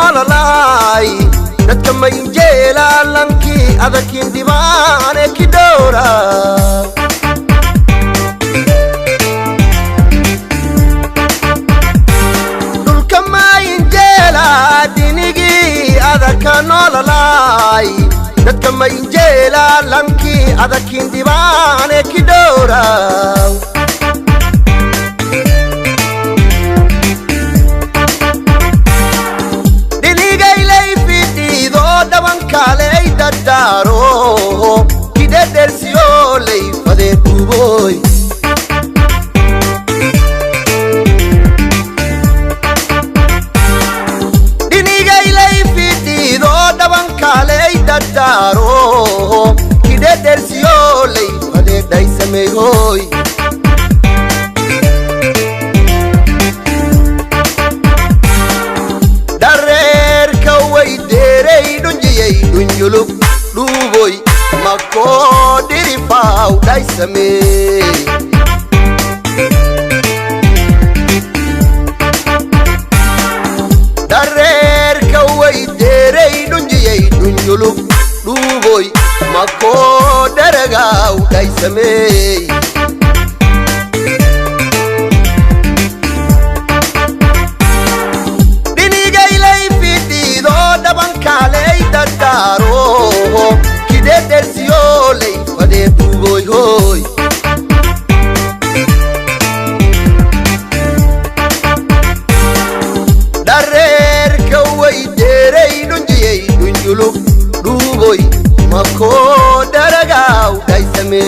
nololay dadka ma injeela lanki adakin dibaane kidora dulka ma injeela dinigi adaka nololay dadka ma injeela lanki adakin dibaane kidora kalay dadaro kide dersiyo lay fade duboy dinigay lay fidido daban kalay dadaro kide dersiyo lay fade daysame hoy darer kaway derey dunjulub duboy mako diri faw daysame darer kaway derey dunjulub duboy mako deragaw daysame dinigay lay fidido daban kalay dadaro kide dersiyo lay fade duboy hoy darer kaway derey dunjulub duboy mako daragaw daysame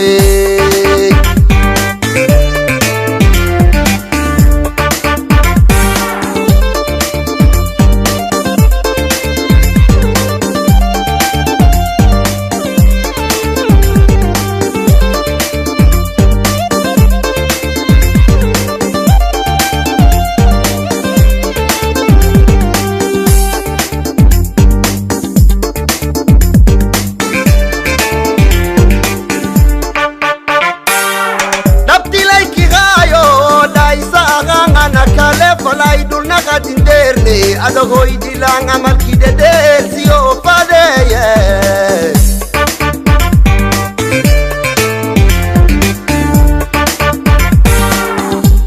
falay dulna kadinderne adagoy dilang amal kide dersiyo fadeye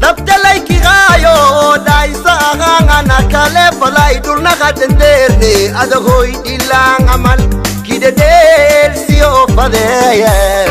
dabtalay kigayo daisa gangana kale falay dulna kadinderne adagoy dilang amal kide dersiyo fadeye